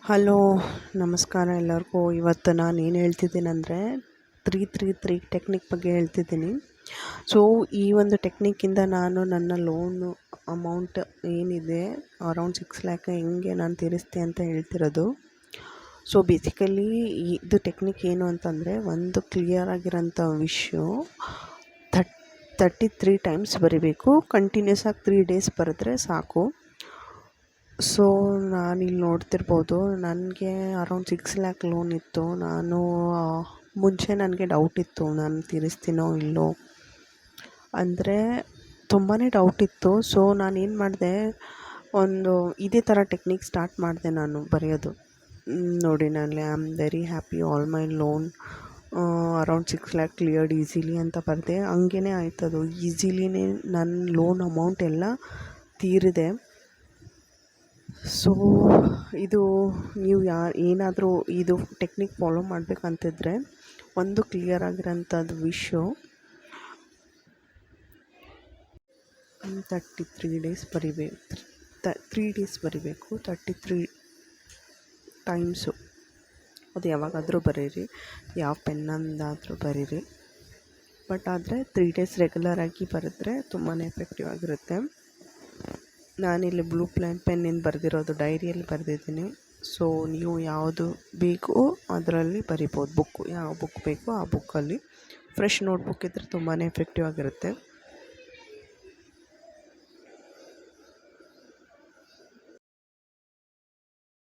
Hello, ನಮಸ್ಕಾರ ಎಲ್ಲರಿಗೂ. ಇವತ್ತು ನಾನು ಏನು ಹೇಳ್ತಿದ್ದೀನಂದರೆ 333 ಟೆಕ್ನಿಕ್ ಬಗ್ಗೆ ಹೇಳ್ತಿದ್ದೀನಿ. ಸೊ ಈ ಒಂದು ಟೆಕ್ನಿಕ್ಕಿಂದ ನಾನು ನನ್ನ ಲೋನು ಅಮೌಂಟ್ ಏನಿದೆ ಅರೌಂಡ್ 6 ಲ್ಯಾಕ್ ಹೆಂಗೆ ನಾನು ತೀರಿಸ್ತೆ ಅಂತ ಹೇಳ್ತಿರೋದು. ಸೊ ಬೇಸಿಕಲಿ ಇದು ಟೆಕ್ನಿಕ್ ಏನು ಅಂತಂದರೆ, ಒಂದು ಕ್ಲಿಯರ್ ಆಗಿರೋಂಥ ವಿಷಯ 33 ಟೈಮ್ಸ್ ಬರಿಬೇಕು. ಕಂಟಿನ್ಯೂಸ್ ಆಗಿ 3 ಡೇಸ್ ಬರೆದ್ರೆ ಸಾಕು. ಸೊ ನಾನಿಲ್ಲಿ ನೋಡ್ತಿರ್ಬೋದು, ನನಗೆ ಅರೌಂಡ್ 6 ಲ್ಯಾಕ್ ಲೋನ್ ಇತ್ತು. ಮುಂಚೆ ನನಗೆ ಡೌಟ್ ಇತ್ತು, ನಾನು ತೀರಿಸ್ತೀನೋ ಇಲ್ಲೋ ಅಂದರೆ ತುಂಬಾ ಡೌಟ್ ಇತ್ತು. ಸೊ ನಾನೇನು ಮಾಡಿದೆ, ಇದೇ ಥರ ಟೆಕ್ನಿಕ್ ಸ್ಟಾರ್ಟ್ ಮಾಡಿದೆ ನಾನು ಬರೆಯೋದು. ನೋಡಿ, ನಾನು I am very happy, all my loan around 6 lac cleared easily ಅಂತ ಬರೆದೆ. ಹಂಗೇ ಆಯ್ತದು, ಈಸಿಲಿನೇ ನನ್ನ ಲೋನ್ ಅಮೌಂಟ್ ಎಲ್ಲ ತೀರಿದೆ. ಸೊ ಇದು ನೀವು ಏನಾದರೂ ಇದು ಟೆಕ್ನಿಕ್ ಫಾಲೋ ಮಾಡಬೇಕಂತಿದ್ರೆ, ಒಂದು ಕ್ಲಿಯರ್ ಆಗಿರೋಂಥದ್ದು ವಿಷಯ 33 ಡೇಸ್ ಬರಿಬೇಕು. 3 ಡೇಸ್ ಬರಿಬೇಕು, 33 ಟೈಮ್ಸು. ಅದು ಯಾವಾಗಾದರೂ ಬರೀರಿ, ಯಾವ ಪೆನ್ನಂದಾದರೂ ಬರೀರಿ. ಬಟ್ ಆದರೆ 3 ಡೇಸ್ ರೆಗ್ಯುಲರಾಗಿ ಬರೆದ್ರೆ ತುಂಬಾ ಎಫೆಕ್ಟಿವ್ ಆಗಿರುತ್ತೆ. ನಾನಿಲ್ಲಿ ಬ್ಲೂ ಪೆನ್ನಿಂದ ಬರೆದಿರೋದು, ಡೈರಿಯಲ್ಲಿ ಬರೆದಿದ್ದೀನಿ. ಸೊ ನೀವು ಯಾವುದು ಬೇಕೋ ಅದರಲ್ಲಿ ಬರಿಬೋದು. ಯಾವ ಬುಕ್ ಬೇಕೋ ಆ ಬುಕ್ಕಲ್ಲಿ. ಫ್ರೆಶ್ ನೋಟ್ಬುಕ್ ಇದ್ದರೆ ತುಂಬಾ ಎಫೆಕ್ಟಿವ್ ಆಗಿರುತ್ತೆ.